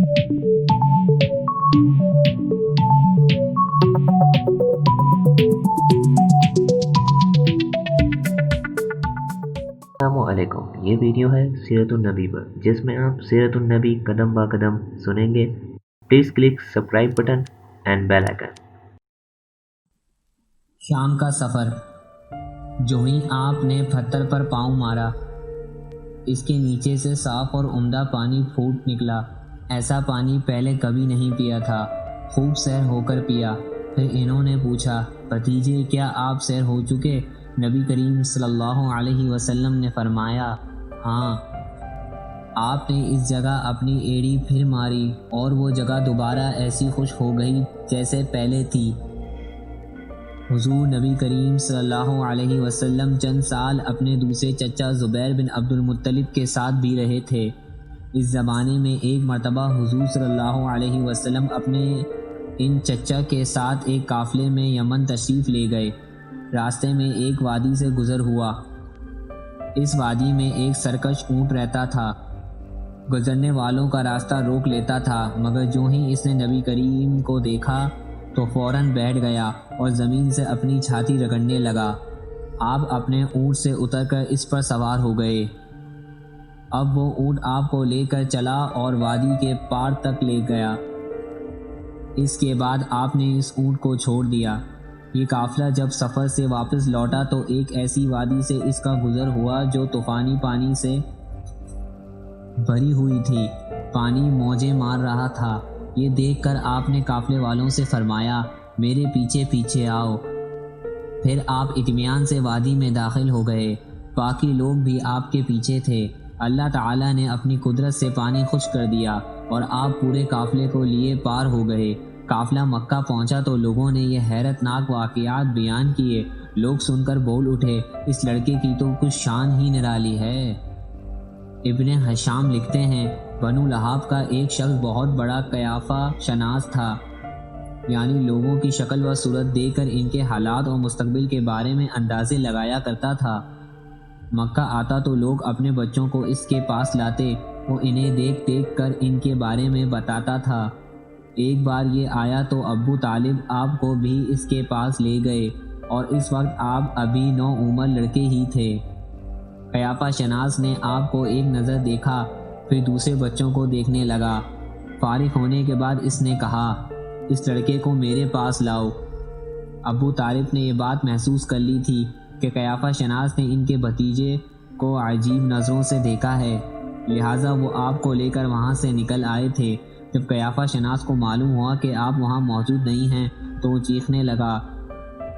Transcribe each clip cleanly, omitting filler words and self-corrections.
السلام علیکم، یہ ویڈیو ہے سیرت النبی پر، جس میں آپ سیرت النبی قدم با قدم سنیں گے۔ Please click subscribe button and bell icon. شام کا سفر۔ جو ہی آپ نے پتھر پر پاؤں مارا، اس کے نیچے سے صاف اور عمدہ پانی پھوٹ نکلا۔ ایسا پانی پہلے کبھی نہیں پیا تھا۔ خوب سیر ہو کر پیا۔ پھر انہوں نے پوچھا، بھتیجے کیا آپ سیر ہو چکے؟ نبی کریم صلی اللہ علیہ وسلم نے فرمایا، ہاں۔ آپ نے اس جگہ اپنی ایڑی پھر ماری اور وہ جگہ دوبارہ ایسی خوش ہو گئی جیسے پہلے تھی۔ حضور نبی کریم صلی اللہ علیہ وسلم چند سال اپنے دوسرے چچا زبیر بن عبد المطلب کے ساتھ بھی رہے تھے۔ اس زمانے میں ایک مرتبہ حضور صلی اللہ علیہ وسلم اپنے ان چچا کے ساتھ ایک قافلے میں یمن تشریف لے گئے۔ راستے میں ایک وادی سے گزر ہوا۔ اس وادی میں ایک سرکش اونٹ رہتا تھا۔ گزرنے والوں کا راستہ روک لیتا تھا، مگر جو ہی اس نے نبی کریم کو دیکھا تو فوراً بیٹھ گیا اور زمین سے اپنی چھاتی رگڑنے لگا۔ آپ اپنے اونٹ سے اتر کر اس پر سوار ہو گئے۔ اب وہ اونٹ آپ کو لے کر چلا اور وادی کے پار تک لے گیا۔ اس کے بعد آپ نے اس اونٹ کو چھوڑ دیا۔ یہ قافلہ جب سفر سے واپس لوٹا تو ایک ایسی وادی سے اس کا گزر ہوا جو طوفانی پانی سے بھری ہوئی تھی۔ پانی موجیں مار رہا تھا۔ یہ دیکھ کر آپ نے قافلے والوں سے فرمایا، میرے پیچھے پیچھے آؤ۔ پھر آپ اطمینان سے وادی میں داخل ہو گئے۔ باقی لوگ بھی آپ کے پیچھے تھے۔ اللہ تعالیٰ نے اپنی قدرت سے پانی خشک کر دیا اور آپ پورے قافلے کو لیے پار ہو گئے۔ قافلہ مکہ پہنچا تو لوگوں نے یہ حیرت ناک واقعات بیان کیے۔ لوگ سن کر بول اٹھے، اس لڑکے کی تو کچھ شان ہی نرالی ہے۔ ابن ہشام لکھتے ہیں، بنو لہاب کا ایک شخص بہت بڑا قیافہ شناس تھا، یعنی لوگوں کی شکل و صورت دیکھ کر ان کے حالات اور مستقبل کے بارے میں اندازے لگایا کرتا تھا۔ مکہ آتا تو لوگ اپنے بچوں کو اس کے پاس لاتے، وہ انہیں دیکھ دیکھ کر ان کے بارے میں بتاتا تھا۔ ایک بار یہ آیا تو ابو طالب آپ کو بھی اس کے پاس لے گئے، اور اس وقت آپ ابھی نوعمر لڑکے ہی تھے۔ قیافہ شناس نے آپ کو ایک نظر دیکھا، پھر دوسرے بچوں کو دیکھنے لگا۔ فارغ ہونے کے بعد اس نے کہا، اس لڑکے کو میرے پاس لاؤ۔ ابو طالب نے یہ بات محسوس کر لی تھی کہ قیافہ شناس نے ان کے بھتیجے کو عجیب نظروں سے دیکھا ہے، لہٰذا وہ آپ کو لے کر وہاں سے نکل آئے تھے۔ جب قیافہ شناس کو معلوم ہوا کہ آپ وہاں موجود نہیں ہیں تو وہ چیخنے لگا،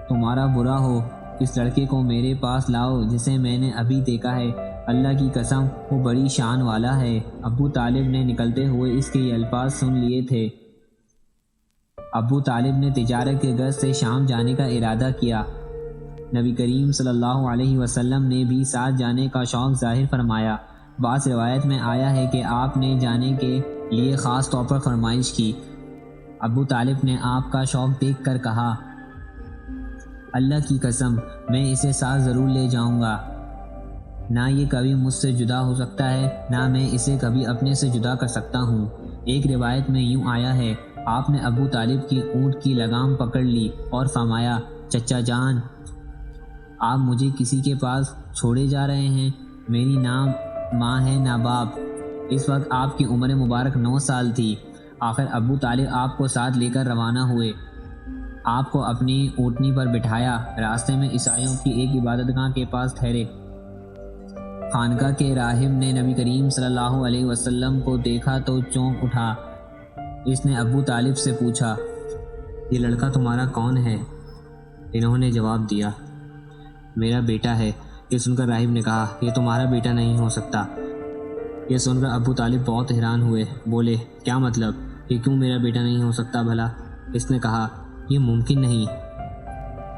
تمہارا برا ہو، اس لڑکے کو میرے پاس لاؤ جسے میں نے ابھی دیکھا ہے، اللہ کی قسم وہ بڑی شان والا ہے۔ ابو طالب نے نکلتے ہوئے اس کے یہ الفاظ سن لیے تھے۔ ابو طالب نے تجارت کے غرض سے شام جانے کا ارادہ کیا۔ نبی کریم صلی اللہ علیہ وسلم نے بھی ساتھ جانے کا شوق ظاہر فرمایا۔ بعض روایت میں آیا ہے کہ آپ نے جانے کے لیے خاص طور پر فرمائش کی۔ ابو طالب نے آپ کا شوق دیکھ کر کہا، اللہ کی قسم میں اسے ساتھ ضرور لے جاؤں گا، نہ یہ کبھی مجھ سے جدا ہو سکتا ہے، نہ میں اسے کبھی اپنے سے جدا کر سکتا ہوں۔ ایک روایت میں یوں آیا ہے، آپ نے ابو طالب کی اونٹ کی لگام پکڑ لی اور فرمایا، چچا جان، آپ مجھے کسی کے پاس چھوڑے جا رہے ہیں؟ میری نہ ماں ہے نہ باپ۔ اس وقت آپ کی عمر مبارک 9 سال تھی۔ آخر ابو طالب آپ کو ساتھ لے کر روانہ ہوئے، آپ کو اپنی اونٹنی پر بٹھایا۔ راستے میں عیسائیوں کی ایک عبادت گاہ کے پاس ٹھہرے۔ خانقاہ کے راہب نے نبی کریم صلی اللہ علیہ وسلم کو دیکھا تو چونک اٹھا۔ اس نے ابو طالب سے پوچھا، یہ لڑکا تمہارا کون ہے؟ انہوں نے جواب دیا، میرا بیٹا ہے۔ یہ سن کر راہب نے کہا، یہ تمہارا بیٹا نہیں ہو سکتا۔ یہ سن کر ابو طالب بہت حیران ہوئے، بولے، کیا مطلب؟ یہ کیوں میرا بیٹا نہیں ہو سکتا بھلا؟ اس نے کہا، یہ ممکن نہیں،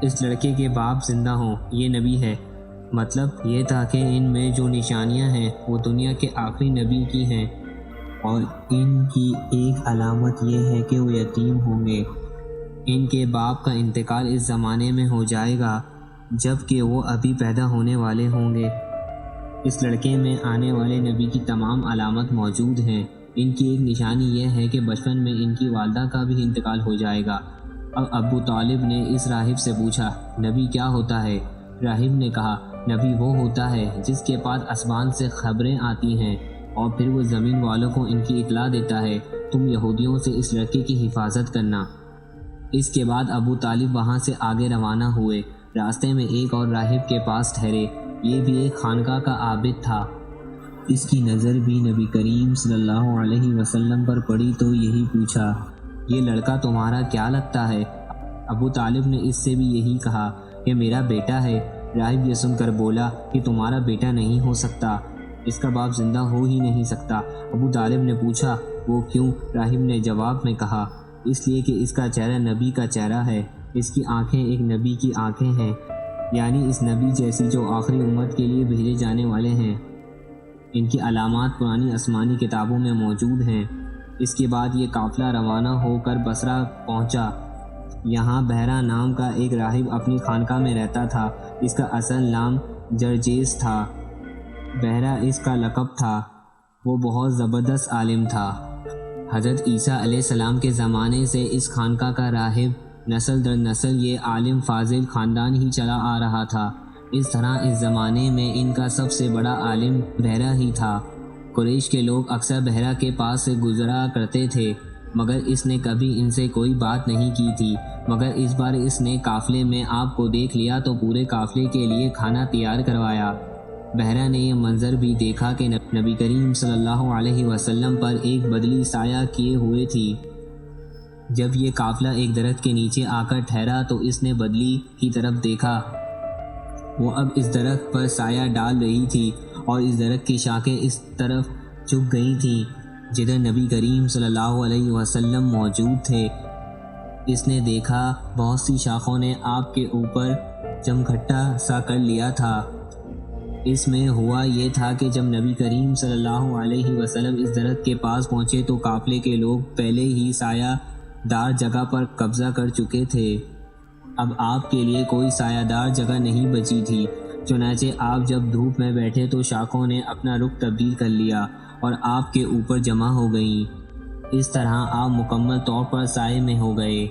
اس لڑکے کے باپ زندہ ہوں، یہ نبی ہے۔ مطلب یہ تھا کہ ان میں جو نشانیاں ہیں وہ دنیا کے آخری نبی کی ہیں، اور ان کی ایک علامت یہ ہے کہ وہ یتیم ہوں گے۔ ان کے باپ کا انتقال اس زمانے میں ہو جائے گا جب کہ وہ ابھی پیدا ہونے والے ہوں گے۔ اس لڑکے میں آنے والے نبی کی تمام علامت موجود ہیں۔ ان کی ایک نشانی یہ ہے کہ بچپن میں ان کی والدہ کا بھی انتقال ہو جائے گا۔ اب ابو طالب نے اس راہب سے پوچھا، نبی کیا ہوتا ہے؟ راہب نے کہا، نبی وہ ہوتا ہے جس کے پاس آسمان سے خبریں آتی ہیں اور پھر وہ زمین والوں کو ان کی اطلاع دیتا ہے۔ تم یہودیوں سے اس لڑکے کی حفاظت کرنا۔ اس کے بعد ابو طالب وہاں سے آگے روانہ ہوئے۔ راستے میں ایک اور راہب کے پاس ٹھہرے۔ یہ بھی ایک خانقاہ کا عابد تھا۔ اس کی نظر بھی نبی کریم صلی اللہ علیہ وسلم پر پڑی تو یہی پوچھا، یہ لڑکا تمہارا کیا لگتا ہے؟ ابو طالب نے اس سے بھی یہی کہا، یہ میرا بیٹا ہے۔ راہب یہ سن کر بولا کہ تمہارا بیٹا نہیں ہو سکتا، اس کا باپ زندہ ہو ہی نہیں سکتا۔ ابو طالب نے پوچھا، وہ کیوں؟ راہب نے جواب میں کہا، اس لیے کہ اس کا چہرہ نبی کا چہرہ ہے، اس کی آنکھیں ایک نبی کی آنکھیں ہیں، یعنی اس نبی جیسی جو آخری امت کے لیے بھیجے جانے والے ہیں۔ ان کی علامات پرانی آسمانی کتابوں میں موجود ہیں۔ اس کے بعد یہ قافلہ روانہ ہو کر بصرہ پہنچا۔ یہاں بحرہ نام کا ایک راہب اپنی خانقاہ میں رہتا تھا۔ اس کا اصل نام جرجیس تھا، بحرہ اس کا لقب تھا۔ وہ بہت زبردست عالم تھا۔ حضرت عیسیٰ علیہ السلام کے زمانے سے اس خانقاہ کا راہب نسل در نسل یہ عالم فاضل خاندان ہی چلا آ رہا تھا۔ اس طرح اس زمانے میں ان کا سب سے بڑا عالم بحرہ ہی تھا۔ قریش کے لوگ اکثر بحرہ کے پاس سے گزرا کرتے تھے، مگر اس نے کبھی ان سے کوئی بات نہیں کی تھی۔ مگر اس بار اس نے قافلے میں آپ کو دیکھ لیا تو پورے قافلے کے لیے کھانا تیار کروایا۔ بحرہ نے یہ منظر بھی دیکھا کہ نبی کریم صلی اللہ علیہ وسلم پر ایک بدلی سایہ کیے ہوئے تھی۔ جب یہ قافلہ ایک درخت کے نیچے آ کر ٹھہرا تو اس نے بدلی کی طرف دیکھا۔ وہ اب اس درخت پر سایہ ڈال رہی تھی اور اس درخت کی شاخیں اس طرف جھک گئی تھیں جدھر نبی کریم صلی اللہ علیہ وسلم موجود تھے۔ اس نے دیکھا بہت سی شاخوں نے آپ کے اوپر جمگھٹا سا کر لیا تھا۔ اس میں ہوا یہ تھا کہ جب نبی کریم صلی اللہ علیہ وسلم اس درخت کے پاس پہنچے تو قافلے کے لوگ پہلے ہی سایہ دار جگہ پر قبضہ کر چکے تھے۔ اب آپ کے لیے کوئی سایہ دار جگہ نہیں بچی تھی، چنانچہ آپ جب دھوپ میں بیٹھے تو شاخوں نے اپنا رخ تبدیل کر لیا اور آپ کے اوپر جمع ہو گئیں۔ اس طرح آپ مکمل طور پر سائے میں ہو گئے۔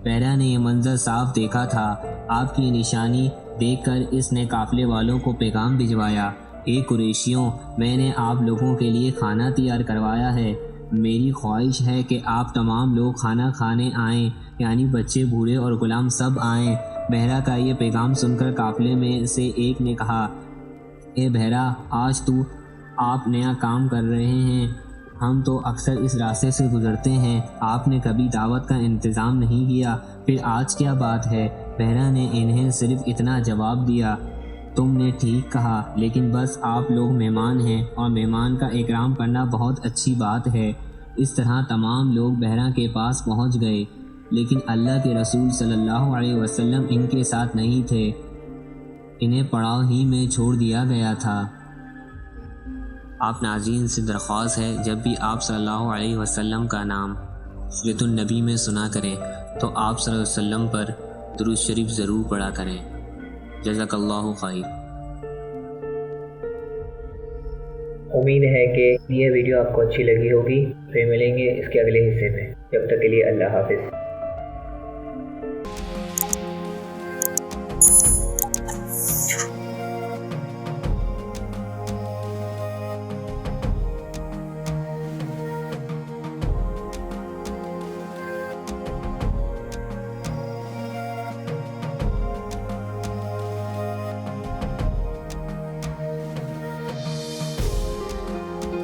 بحرہ نے یہ منظر صاف دیکھا تھا۔ آپ کی نشانی دیکھ کر اس نے قافلے والوں کو پیغام بھجوایا، اے قریشیوں، میں نے آپ لوگوں کے لیے کھانا تیار کروایا ہے۔ میری خواہش ہے کہ آپ تمام لوگ کھانا کھانے آئیں، یعنی بچے، بوڑھے اور غلام سب آئیں۔ بحرہ کا یہ پیغام سن کر قافلے میں سے ایک نے کہا، اے بحرہ، آج تو آپ نیا کام کر رہے ہیں، ہم تو اکثر اس راستے سے گزرتے ہیں، آپ نے کبھی دعوت کا انتظام نہیں کیا، پھر آج کیا بات ہے؟ بحرہ نے انہیں صرف اتنا جواب دیا، تم نے ٹھیک کہا، لیکن بس آپ لوگ مہمان ہیں اور مہمان کا اکرام کرنا بہت اچھی بات ہے۔ اس طرح تمام لوگ بحرہ کے پاس پہنچ گئے، لیکن اللہ کے رسول صلی اللہ علیہ وسلم ان کے ساتھ نہیں تھے، انہیں پڑاؤ ہی میں چھوڑ دیا گیا تھا۔ آپ ناظرین سے درخواست ہے جب بھی آپ صلی اللہ علیہ وسلم کا نام سورۃ النبی میں سنا کریں تو آپ صلی اللہ علیہ وسلم پر درود شریف ضرور پڑھا کریں۔ جزاک اللہ خیر۔ امید ہے کہ یہ ویڈیو آپ کو اچھی لگی ہوگی۔ پھر ملیں گے اس کے اگلے حصے میں، جب تک کے لیے اللہ حافظ۔